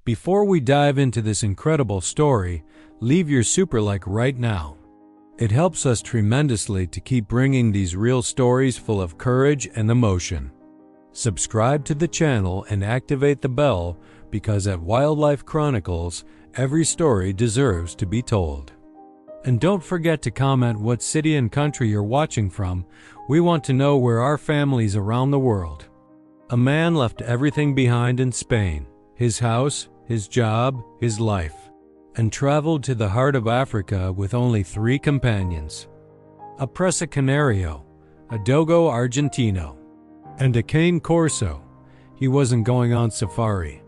Before we dive into this incredible story, leave your super like right now. It helps us tremendously to keep bringing these real stories full of courage and emotion. Subscribe to the channel and activate the bell because at Wildlife Chronicles, every story deserves to be told. And don't forget to comment what city and country you're watching from. We want to know where our families around the world. A man left everything behind in Spain, his house, his job, his life, and traveled to the heart of Africa with only 3 companions. A Presa Canario, a Dogo Argentino, and a Cane Corso. He wasn't going on safari.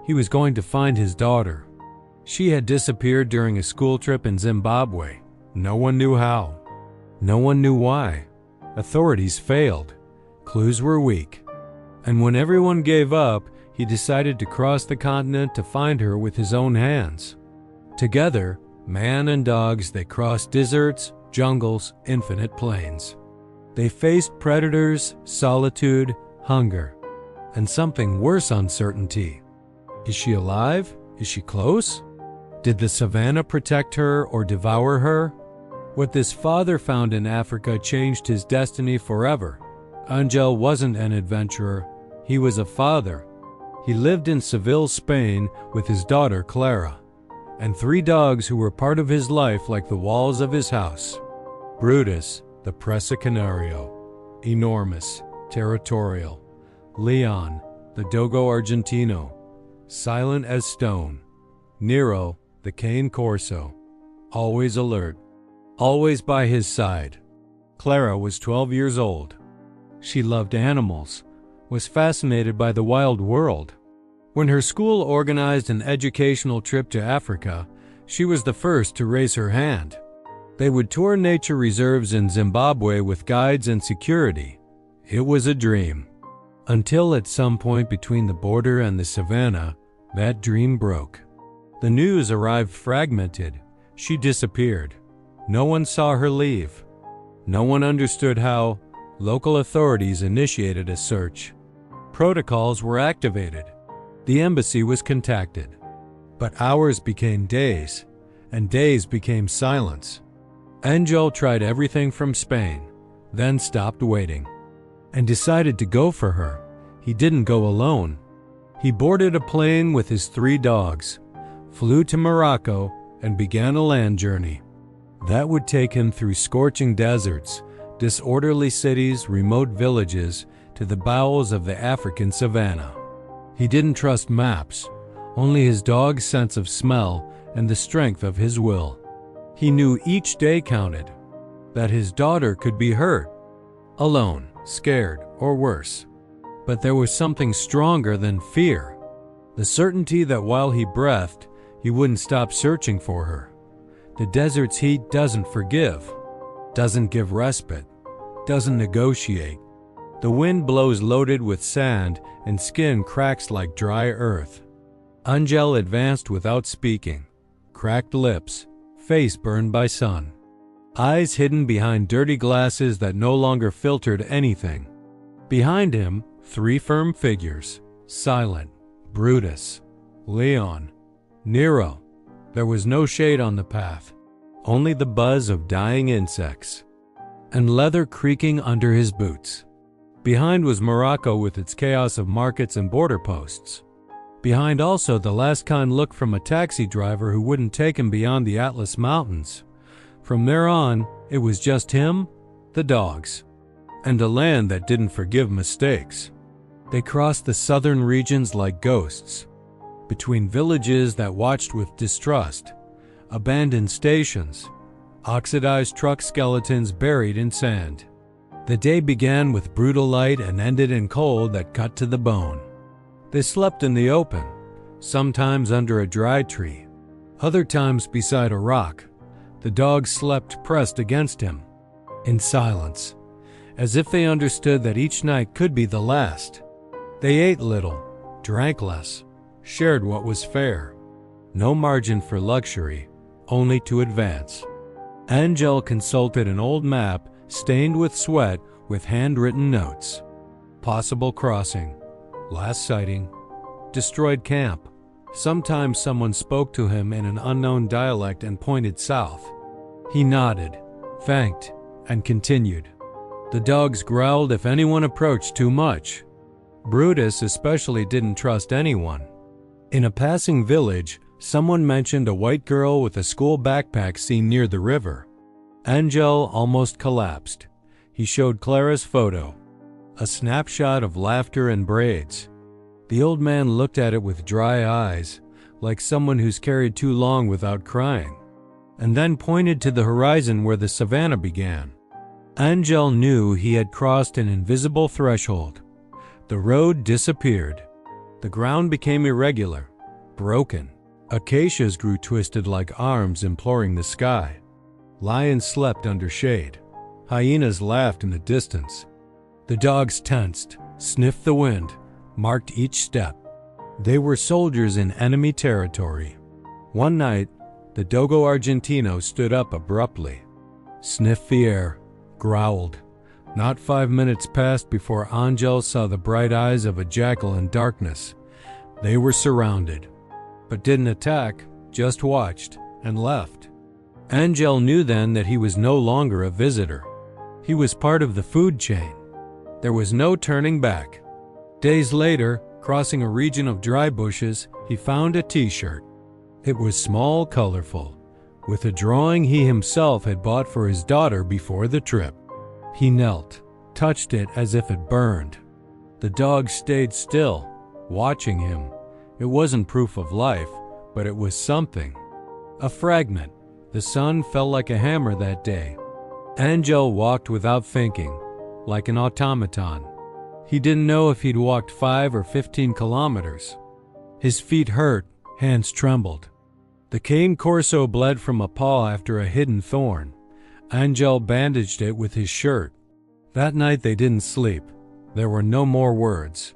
He was going to find his daughter. She had disappeared during a school trip in Zimbabwe. No one knew how. No one knew why. Authorities failed. Clues were weak. And when everyone gave up, he decided to cross the continent to find her with his own hands. Together, man and dogs, they crossed deserts, jungles, infinite plains. They faced predators, solitude, hunger, and something worse, uncertainty. Is she alive? Is she close? Did the Savanna protect her or devour her? What this father found in Africa changed his destiny forever. Angel wasn't an adventurer. He was a father. He lived in Seville, Spain, with his daughter Clara, and 3 dogs who were part of his life like the walls of his house. Brutus, the Presa Canario, enormous, territorial. Leon, the Dogo Argentino, silent as stone. Nero, the Cane Corso, always alert, always by his side. Clara was 12 years old. She loved animals, was fascinated by the wild world. When her school organized an educational trip to Africa, she was the first to raise her hand. They would tour nature reserves in Zimbabwe with guides and security. It was a dream. Until at some point between the border and the savannah, that dream broke. The news arrived fragmented. She disappeared. No one saw her leave. No one understood how. Local authorities initiated a search. Protocols were activated. The embassy was contacted. But hours became days, and days became silence. Angel tried everything from Spain, then stopped waiting, and decided to go for her. He didn't go alone. He boarded a plane with his 3 dogs, flew to Morocco, and began a land journey. That would take him through scorching deserts, disorderly cities, remote villages, to the bowels of the African savannah. He didn't trust maps, only his dog's sense of smell and the strength of his will. He knew each day counted, that his daughter could be hurt, alone, scared, or worse. But there was something stronger than fear, the certainty that while he breathed, he wouldn't stop searching for her. The desert's heat doesn't forgive, doesn't give respite, doesn't negotiate. The wind blows loaded with sand and skin cracks like dry earth. Angel advanced without speaking, cracked lips, face burned by sun, eyes hidden behind dirty glasses that no longer filtered anything. Behind him, 3 firm figures, silent, Brutus, Leon, Nero. There was no shade on the path, only the buzz of dying insects, and leather creaking under his boots. Behind was Morocco with its chaos of markets and border posts. Behind also the last kind look from a taxi driver who wouldn't take him beyond the Atlas Mountains. From there on, it was just him, the dogs, and a land that didn't forgive mistakes. They crossed the southern regions like ghosts, between villages that watched with distrust, abandoned stations, oxidized truck skeletons buried in sand. The day began with brutal light and ended in cold that cut to the bone. They slept in the open, sometimes under a dry tree, other times beside a rock. The dogs slept pressed against him, in silence, as if they understood that each night could be the last. They ate little, drank less, shared what was fair. No margin for luxury, only to advance. Angel consulted an old map stained with sweat with handwritten notes. Possible crossing, last sighting, destroyed camp, Sometimes someone spoke to him in an unknown dialect and pointed south. He nodded, thanked, and continued. The dogs growled if anyone approached too much. Brutus especially didn't trust anyone. In a passing village, someone mentioned a white girl with a school backpack seen near the river. Angel almost collapsed. He showed Clara's photo, a snapshot of laughter and braids. The old man looked at it with dry eyes, like someone who's carried too long without crying, and then pointed to the horizon where the Savanna began. Angel knew he had crossed an invisible threshold. The road disappeared. The ground became irregular, broken. Acacias grew twisted like arms imploring the sky. Lions slept under shade. Hyenas laughed in the distance. The dogs tensed, sniffed the wind, marked each step. They were soldiers in enemy territory. One night, the Dogo Argentino stood up abruptly, sniffed the air, growled. Not 5 minutes passed before Angel saw the bright eyes of a jackal in darkness. They were surrounded, but didn't attack, just watched and left. Angel knew then that he was no longer a visitor. He was part of the food chain. There was no turning back. Days later, crossing a region of dry bushes, he found a t-shirt. It was small, colorful, with a drawing he himself had bought for his daughter before the trip. He knelt, touched it as if it burned. The dog stayed still, watching him. It wasn't proof of life, but it was something. A fragment. The sun fell like a hammer that day. Angel walked without thinking, like an automaton. He didn't know if he'd walked 5 or 15 kilometers. His feet hurt, hands trembled. The Cane Corso bled from a paw after a hidden thorn. Angel bandaged it with his shirt. That night they didn't sleep. There were no more words,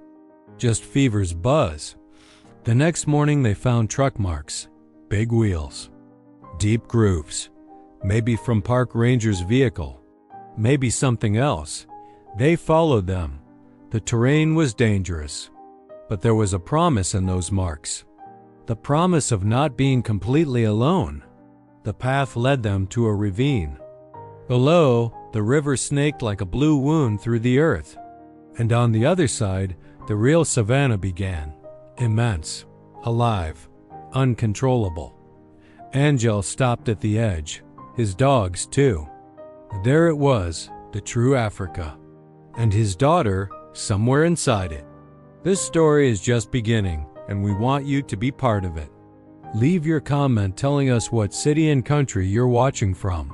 just fever's buzz. The next morning they found truck marks, big wheels, deep grooves, maybe from park ranger's vehicle, maybe something else. They followed them. The terrain was dangerous, but there was a promise in those marks. The promise of not being completely alone. The path led them to a ravine. Below, the river snaked like a blue wound through the earth. And on the other side, the real Savanna began. Immense, alive, uncontrollable. Angel stopped at the edge, his dogs too. There it was, the true Africa. And his daughter, somewhere inside it. This story is just beginning, and we want you to be part of it. Leave your comment telling us what city and country you're watching from.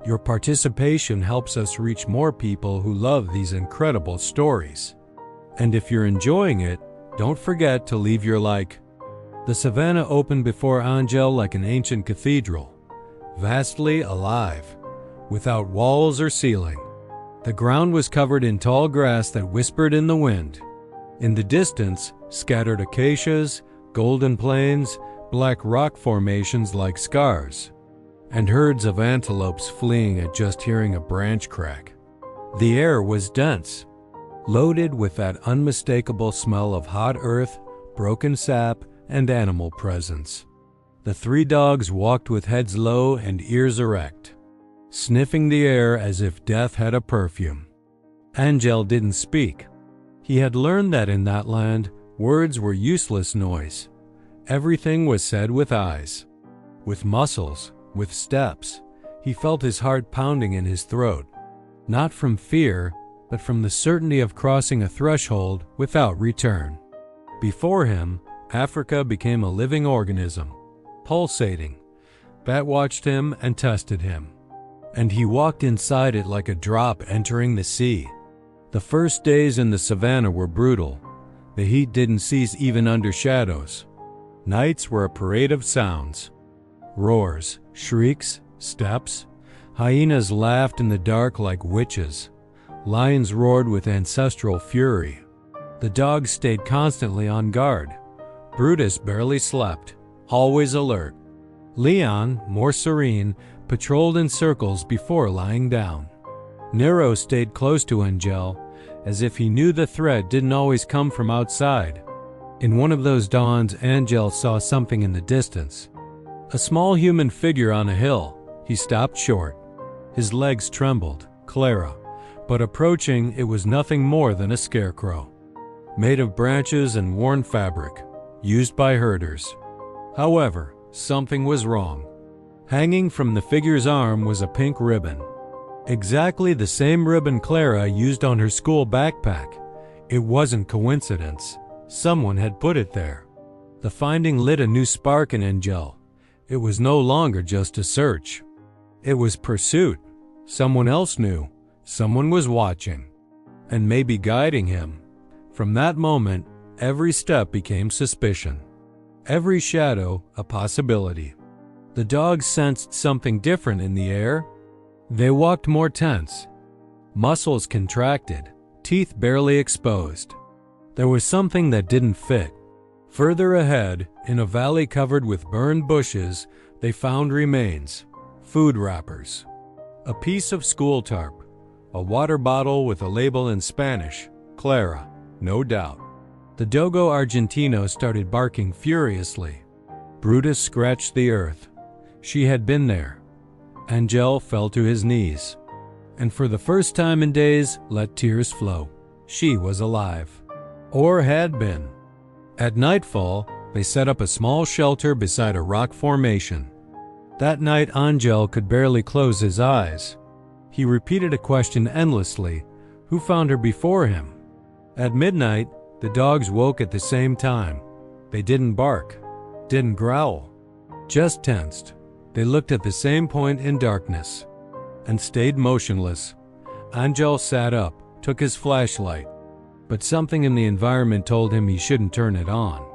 Your participation helps us reach more people who love these incredible stories. And if you're enjoying it, don't forget to leave your like. The Savanna opened before Angel like an ancient cathedral, vastly alive, without walls or ceiling. The ground was covered in tall grass that whispered in the wind. In the distance, scattered acacias, golden plains, black rock formations like scars, and herds of antelopes fleeing at just hearing a branch crack. The air was dense, loaded with that unmistakable smell of hot earth, broken sap, and animal presence. The 3 dogs walked with heads low and ears erect, sniffing the air as if death had a perfume. Angel didn't speak. He had learned that in that land, words were useless noise. Everything was said with eyes, with muscles, with steps. He felt his heart pounding in his throat, not from fear, but from the certainty of crossing a threshold without return. Before him, Africa became a living organism, pulsating. Bat watched him and tested him, and he walked inside it like a drop entering the sea. The first days in the Savanna were brutal. The heat didn't cease even under shadows. Nights were a parade of sounds. Roars, shrieks, steps. Hyenas laughed in the dark like witches. Lions roared with ancestral fury. The dogs stayed constantly on guard. Brutus barely slept, always alert. Leon, more serene, patrolled in circles before lying down. Nero stayed close to Angel, as if he knew the threat didn't always come from outside. In one of those dawns, Angel saw something in the distance. A small human figure on a hill. He stopped short. His legs trembled. Clara. But approaching, it was nothing more than a scarecrow, made of branches and worn fabric, used by herders. However, something was wrong. Hanging from the figure's arm was a pink ribbon. Exactly the same ribbon Clara used on her school backpack. It wasn't coincidence. Someone had put it there. The finding lit a new spark in Angel. It was no longer just a search. It was pursuit. Someone else knew. Someone was watching. And maybe guiding him. From that moment, every step became suspicion. Every shadow, a possibility. The dogs sensed something different in the air. They walked more tense. Muscles contracted, teeth barely exposed. There was something that didn't fit. Further ahead, in a valley covered with burned bushes, they found remains. Food wrappers. A piece of school tarp. A water bottle with a label in Spanish. Clara, no doubt. The Dogo Argentino started barking furiously. Brutus scratched the earth. She had been there. Angel fell to his knees. And for the first time in days, let tears flow. She was alive. Or had been. At nightfall, they set up a small shelter beside a rock formation. That night, Angel could barely close his eyes. He repeated a question endlessly. Who found her before him? At midnight, the dogs woke at the same time. They didn't bark, didn't growl, just tensed. They looked at the same point in darkness and stayed motionless. Angel sat up, took his flashlight, but something in the environment told him he shouldn't turn it on.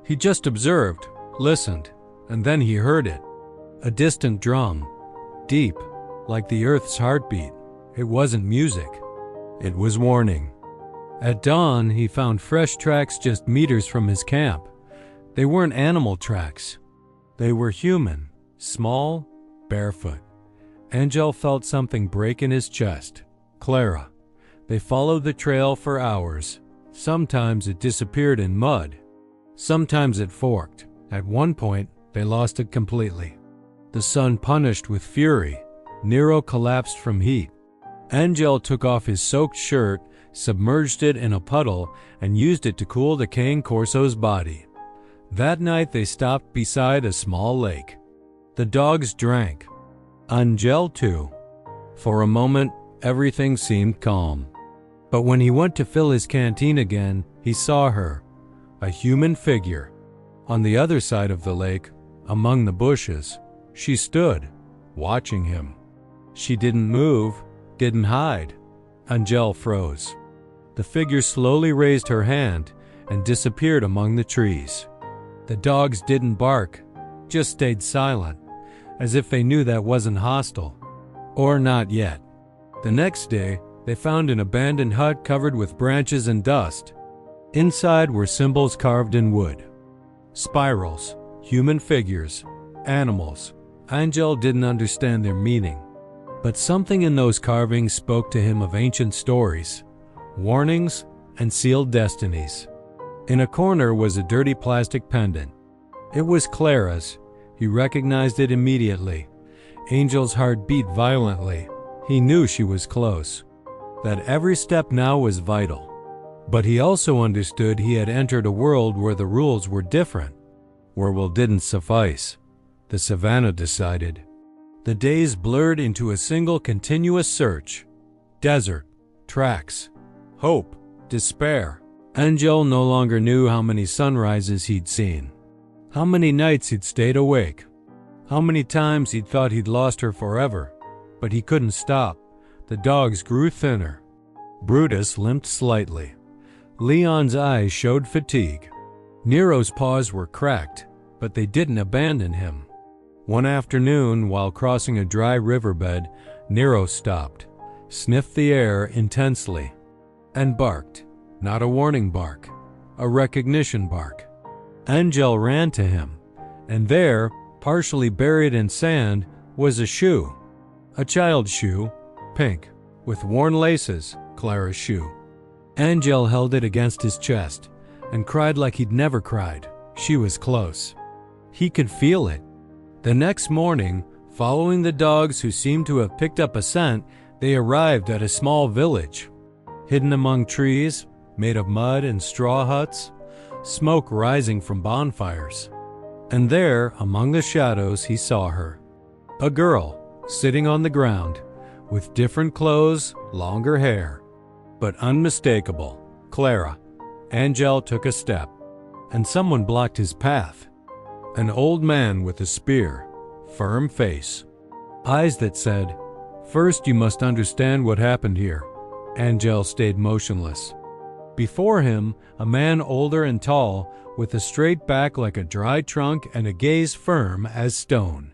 He just observed, listened, and then he heard it. A distant drum, deep, like the earth's heartbeat. It wasn't music. It was warning. At dawn, he found fresh tracks just meters from his camp. They weren't animal tracks. They were human, small, barefoot. Angel felt something break in his chest. Clara. They followed the trail for hours. Sometimes it disappeared in mud. Sometimes it forked. At one point, they lost it completely. The sun punished with fury. Nero collapsed from heat. Angel took off his soaked shirt, submerged it in a puddle, and used it to cool the Cane Corso's body. That night they stopped beside a small lake. The dogs drank. Angel too. For a moment, everything seemed calm. But when he went to fill his canteen again, he saw her, a human figure. On the other side of the lake, among the bushes, she stood, watching him. She didn't move, didn't hide. Angel froze. The figure slowly raised her hand and disappeared among the trees. The dogs didn't bark, just stayed silent, as if they knew that wasn't hostile. Or not yet. The next day, they found an abandoned hut covered with branches and dust. Inside were symbols carved in wood. Spirals, human figures, animals. Angel didn't understand their meaning. But something in those carvings spoke to him of ancient stories, warnings, and sealed destinies. In a corner was a dirty plastic pendant. It was Clara's. He recognized it immediately. Angel's heart beat violently. He knew she was close, that every step now was vital. But he also understood he had entered a world where the rules were different, where will didn't suffice. The Savanna decided. The days blurred into a single continuous search. Desert, tracks, hope, despair. Angel no longer knew how many sunrises he'd seen, how many nights he'd stayed awake, how many times he'd thought he'd lost her forever. But he couldn't stop. The dogs grew thinner. Brutus limped slightly. Leon's eyes showed fatigue. Nero's paws were cracked, but they didn't abandon him. One afternoon, while crossing a dry riverbed, Nero stopped, sniffed the air intensely, and barked. Not a warning bark, a recognition bark. Angel ran to him, and there, partially buried in sand, was a shoe. A child's shoe, pink, with worn laces, Clara's shoe. Angel held it against his chest. and cried like he'd never cried. She was close. He could feel it. The next morning, following the dogs who seemed to have picked up a scent, they arrived at a small village. Hidden among trees, made of mud and straw huts, smoke rising from bonfires. And there, among the shadows, he saw her. A girl, sitting on the ground, with different clothes, longer hair, but unmistakable. Clara. Angel took a step, and someone blocked his path. An old man with a spear, firm face, eyes that said, "First you must understand what happened here." Angel stayed motionless. Before him, a man older and tall, with a straight back like a dry trunk and a gaze firm as stone.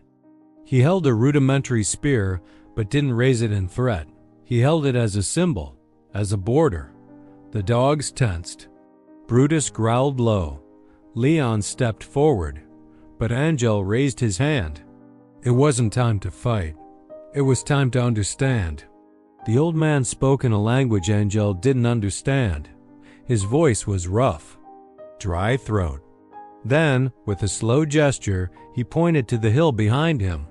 He held a rudimentary spear, but didn't raise it in threat. He held it as a symbol, as a border. The dogs tensed. Brutus growled low. Leon stepped forward, but Angel raised his hand. It wasn't time to fight. It was time to understand. The old man spoke in a language Angel didn't understand. His voice was rough, dry throat. Then, with a slow gesture, he pointed to the hill behind him,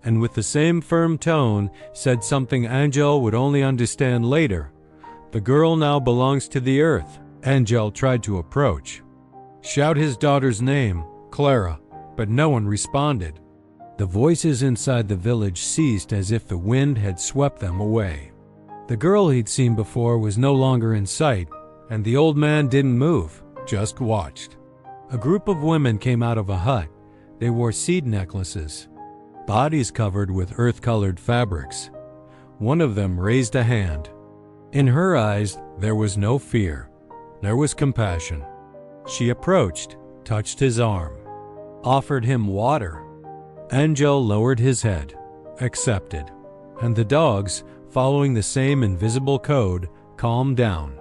and with the same firm tone, said something Angel would only understand later. "The girl now belongs to the earth." Angel tried to approach, shout his daughter's name, Clara, but no one responded. The voices inside the village ceased as if the wind had swept them away. The girl he'd seen before was no longer in sight, and the old man didn't move, just watched. A group of women came out of a hut. They wore seed necklaces, bodies covered with earth-colored fabrics. One of them raised a hand. In her eyes, there was no fear. There was compassion. She approached, touched his arm, offered him water. Angel lowered his head, accepted, and the dogs, following the same invisible code, calmed down.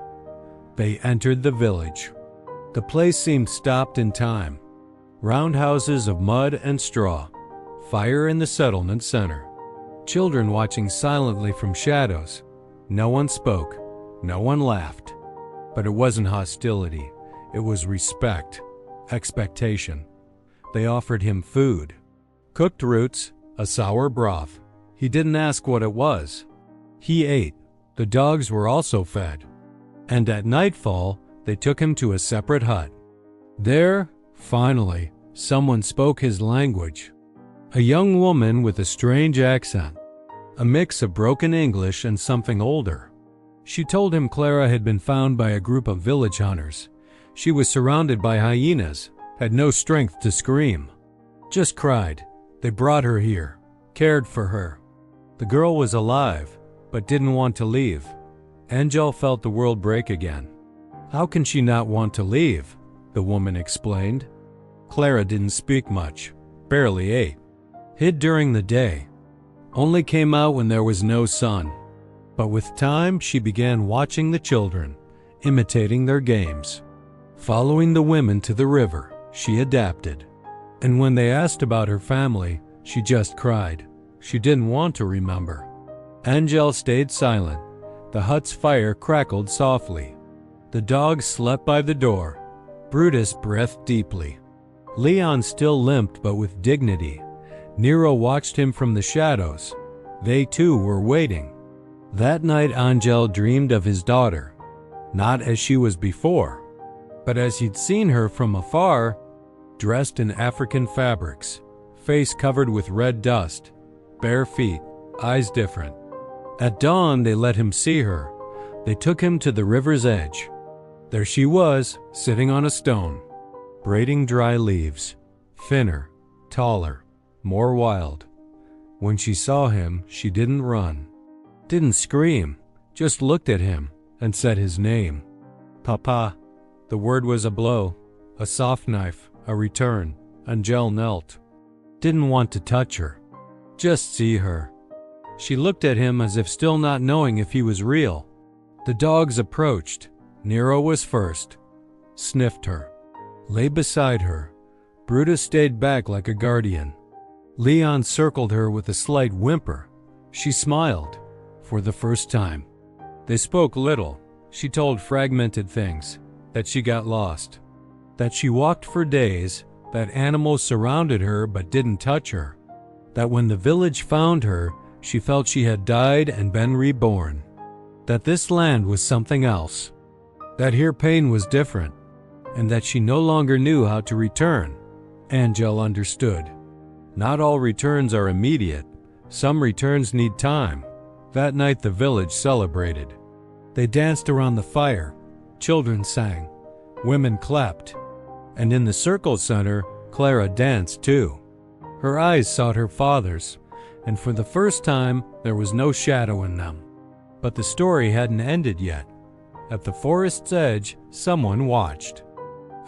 They entered the village. The place seemed stopped in time. Roundhouses of mud and straw, fire in the settlement center. Children watching silently from shadows. No one spoke, no one laughed. But it wasn't hostility, it was respect, expectation. They offered him food. Cooked roots, a sour broth. He didn't ask what it was. He ate. The dogs were also fed. And at nightfall, they took him to a separate hut. There, finally, someone spoke his language. A young woman with a strange accent, a mix of broken English and something older. She told him Clara had been found by a group of village hunters. She was surrounded by hyenas, had no strength to scream. Just cried. They brought her here, cared for her. The girl was alive, but didn't want to leave. Angel felt the world break again. How can she not want to leave? The woman explained. Clara didn't speak much, barely ate. Hid during the day. Only came out when there was no sun. But with time, she began watching the children, imitating their games. Following the women to the river, she adapted. And when they asked about her family, she just cried. She didn't want to remember. Angel stayed silent. The hut's fire crackled softly. The dogs slept by the door. Brutus breathed deeply. Leon still limped, but with dignity. Nero watched him from the shadows. They too were waiting. That night Angel dreamed of his daughter, not as she was before, but as he'd seen her from afar, dressed in African fabrics, face covered with red dust, bare feet, eyes different. At dawn they let him see her. They took him to the river's edge. There she was, sitting on a stone, braiding dry leaves, thinner, taller, more wild. When she saw him, she didn't run. Didn't scream, just looked at him and said his name. Papa. The word was a blow, a soft knife, a return. Angel knelt. Didn't want to touch her, just see her. She looked at him as if still not knowing if he was real. The dogs approached. Nero was first. Sniffed her. Lay beside her. Brutus stayed back like a guardian. Leon circled her with a slight whimper. She smiled. For the first time. They spoke little. She told fragmented things. that she got lost, that she walked for days, that animals surrounded her but didn't touch her, that when the village found her, she felt she had died and been reborn, that this land was something else, that here pain was different, and that she no longer knew how to return. Angel understood. Not all returns are immediate. Some returns need time. That night the village celebrated. They danced around the fire. Children sang. Women clapped. And in the circle center, Clara danced too. Her eyes sought her father's, and for the first time there was no shadow in them. But the story hadn't ended yet. At the forest's edge, someone watched.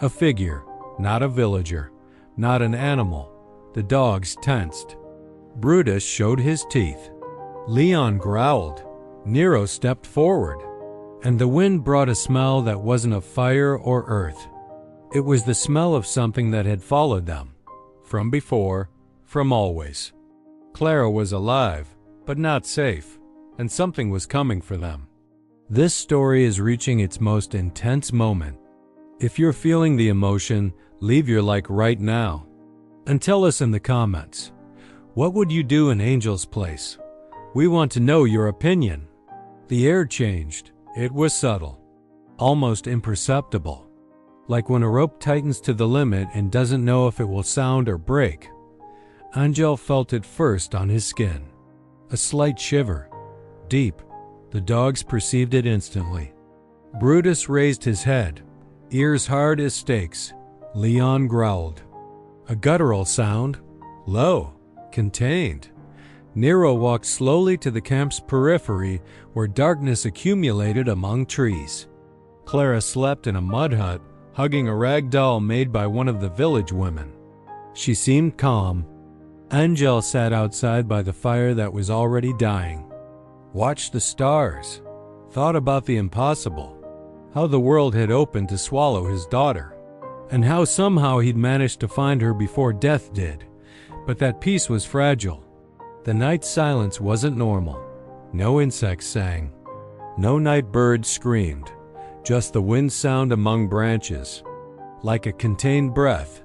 A figure, not a villager, not an animal. The dogs tensed. Brutus showed his teeth. Leon growled. Nero stepped forward. And the wind brought a smell that wasn't of fire or earth. It was the smell of something that had followed them. From before, from always. Clara was alive, but not safe, and something was coming for them. This story is reaching its most intense moment. If you're feeling the emotion, leave your like right now. And tell us in the comments, what would you do in Angel's place? We want to know your opinion. The air changed. It was subtle, almost imperceptible. Like when a rope tightens to the limit and doesn't know if it will sound or break. Angel felt it first on his skin. A slight shiver. Deep. The dogs perceived it instantly. Brutus raised his head, ears hard as stakes. Leon growled. A guttural sound. Low. Contained. Nero walked slowly to the camp's periphery where darkness accumulated among trees. Clara slept in a mud hut, hugging a rag doll made by one of the village women. She seemed calm. Angel sat outside by the fire that was already dying. Watched the stars. Thought about the impossible. How the world had opened to swallow his daughter. And how somehow he'd managed to find her before death did. But that peace was fragile. The night silence wasn't normal. No insects sang. No night bird screamed. Just the wind sound among branches. Like a contained breath.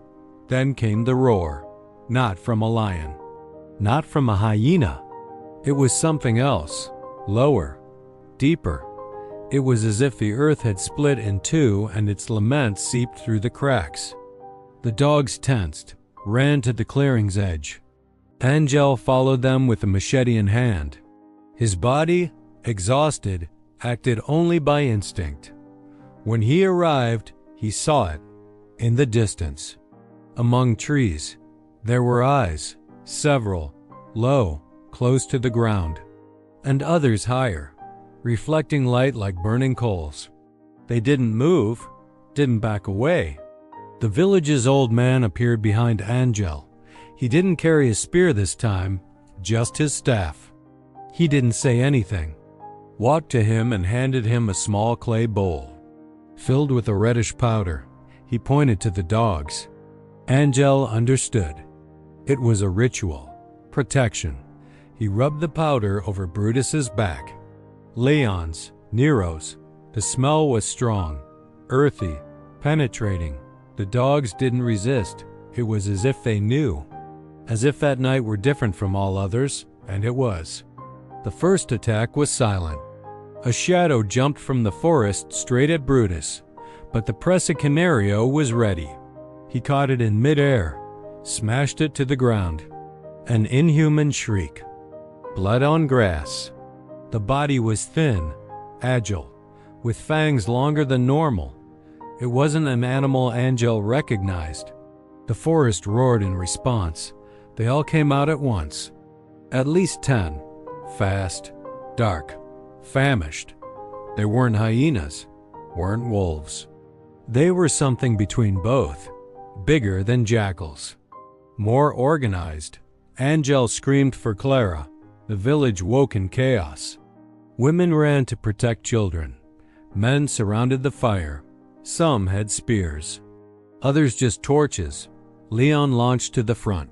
Then came the roar. Not from a lion. Not from a hyena. It was something else. Lower. Deeper. It was as if the earth had split in two and its lament seeped through the cracks. The dogs tensed, ran to the clearing's edge. Angel followed them with a machete in hand. His body, exhausted, acted only by instinct. When he arrived, he saw it, in the distance. Among trees, there were eyes, several, low, close to the ground, and others higher, reflecting light like burning coals. They didn't move, didn't back away. The village's old man appeared behind Angel. He didn't carry a spear this time, just his staff. He didn't say anything. Walked to him and handed him a small clay bowl. Filled with a reddish powder, he pointed to the dogs. Angel understood. It was a ritual. Protection. He rubbed the powder over Brutus's back. Leon's, Nero's. The smell was strong, earthy, penetrating. The dogs didn't resist. It was as if they knew. As if that night were different from all others, and it was. The first attack was silent. A shadow jumped from the forest straight at Brutus, but the Presa Canario was ready. He caught it in midair, smashed it to the ground. An inhuman shriek. Blood on grass. The body was thin, agile, with fangs longer than normal. It wasn't an animal Angel recognized. The forest roared in response. They all came out at once. At least 10. Fast, dark, famished. They weren't hyenas, weren't wolves. They were something between both, bigger than jackals. More organized. Angel screamed for Clara. The village woke in chaos. Women ran to protect children. Men surrounded the fire. Some had spears. Others just torches. Leon launched to the front.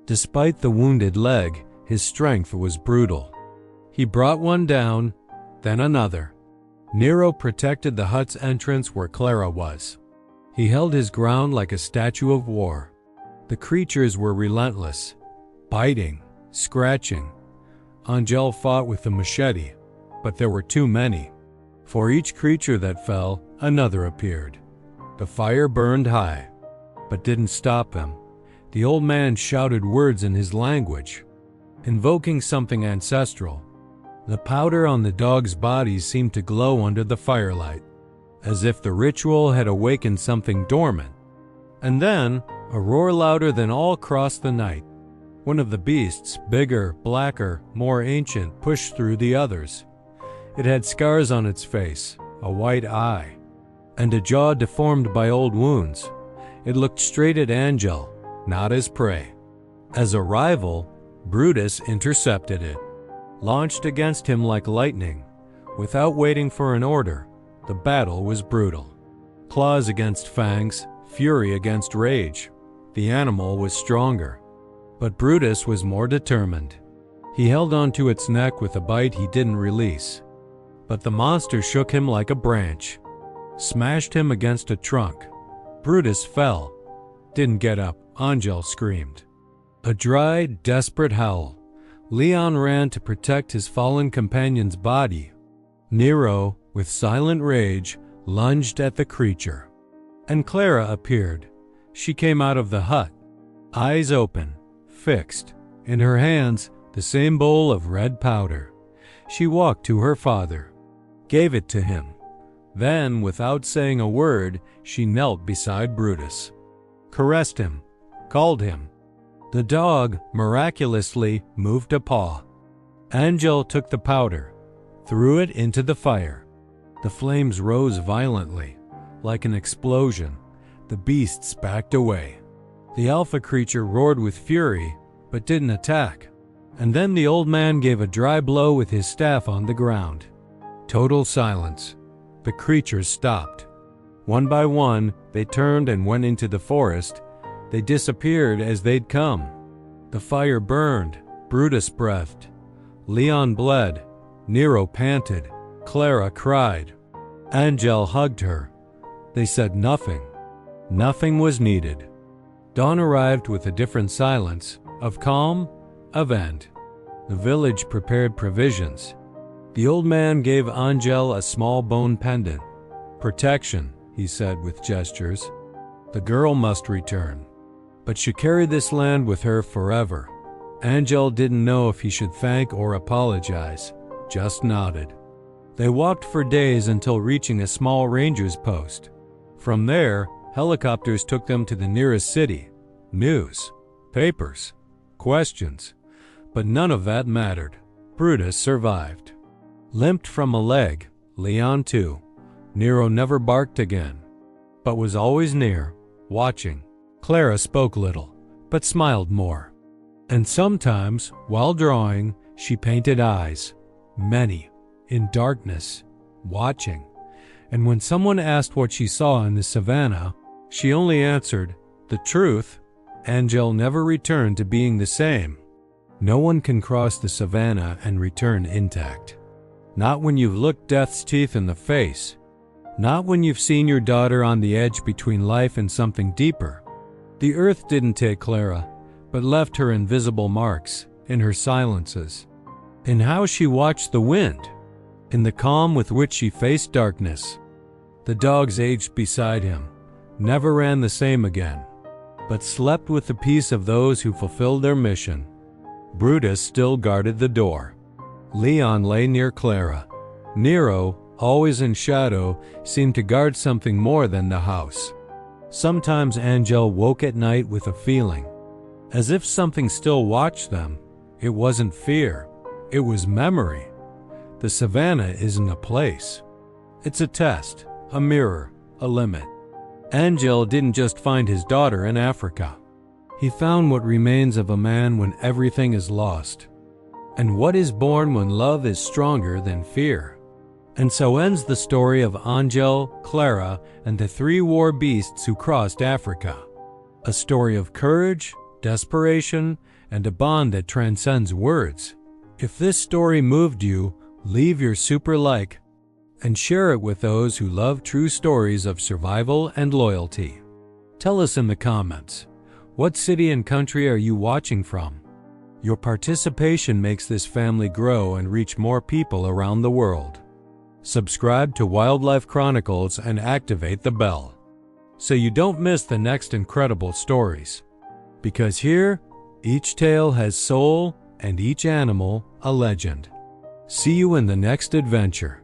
Despite the wounded leg, his strength was brutal. He brought one down, then another. Nero protected the hut's entrance where Clara was. He held his ground like a statue of war. The creatures were relentless, biting, scratching. Angel fought with the machete, but there were too many. For each creature that fell, another appeared. The fire burned high, but didn't stop him. The old man shouted words in his language, invoking something ancestral. The powder on the dogs' bodies seemed to glow under the firelight, as if the ritual had awakened something dormant. And then, a roar louder than all crossed the night. One of the beasts, bigger, blacker, more ancient, pushed through the others. It had scars on its face, a white eye, and a jaw deformed by old wounds. It looked straight at Angel, not as prey. As a rival, Brutus intercepted it, launched against him like lightning. Without waiting for an order, the battle was brutal. Claws against fangs, fury against rage. The animal was stronger, but Brutus was more determined. He held onto its neck with a bite he didn't release. But the monster shook him like a branch, smashed him against a trunk. Brutus fell, didn't get up. Angel screamed. A dry, desperate howl. Leon ran to protect his fallen companion's body. Nero, with silent rage, lunged at the creature. And Clara appeared. She came out of the hut, eyes open, fixed. In her hands, the same bowl of red powder. She walked to her father, gave it to him. Then, without saying a word, she knelt beside Brutus, caressed him, called him. The dog, miraculously, moved a paw. Angel took the powder, threw it into the fire. The flames rose violently, like an explosion. The beasts backed away. The alpha creature roared with fury, but didn't attack. And then the old man gave a dry blow with his staff on the ground. Total silence. The creatures stopped. One by one, they turned and went into the forest. They disappeared as they'd come. The fire burned. Brutus breathed. Leon bled. Nero panted. Clara cried. Angel hugged her. They said nothing. Nothing was needed. Dawn arrived with a different silence, of calm, of end. The village prepared provisions. The old man gave Angel a small bone pendant. Protection, he said with gestures. The girl must return. But she carried this land with her forever. Angel didn't know if he should thank or apologize, just nodded. They walked for days until reaching a small ranger's post. From there, helicopters took them to the nearest city. News, papers, questions. But none of that mattered. Brutus survived. Limped from a leg, Leon too. Nero never barked again, but was always near, watching. Clara spoke little, but smiled more. And sometimes, while drawing, she painted eyes, many, in darkness, watching. And when someone asked what she saw in the savannah, she only answered, the truth. Angel never returned to being the same. No one can cross the savannah and return intact. Not when you've looked death's teeth in the face. Not when you've seen your daughter on the edge between life and something deeper. The earth didn't take Clara, but left her invisible marks, in her silences, in how she watched the wind, in the calm with which she faced darkness. The dogs aged beside him, never ran the same again, but slept with the peace of those who fulfilled their mission. Brutus still guarded the door. Leon lay near Clara. Nero, always in shadow, seemed to guard something more than the house. Sometimes Angel woke at night with a feeling, as if something still watched them. It wasn't fear, it was memory. The savannah isn't a place. It's a test, a mirror, a limit. Angel didn't just find his daughter in Africa. He found what remains of a man when everything is lost, and what is born when love is stronger than fear. And so ends the story of Angel, Clara, and the 3 war beasts who crossed Africa. A story of courage, desperation, and a bond that transcends words. If this story moved you, leave your super like and share it with those who love true stories of survival and loyalty. Tell us in the comments, what city and country are you watching from? Your participation makes this family grow and reach more people around the world. Subscribe to Wildlife Chronicles and activate the bell so you don't miss the next incredible stories. Because here, each tale has soul and each animal a legend. See you in the next adventure.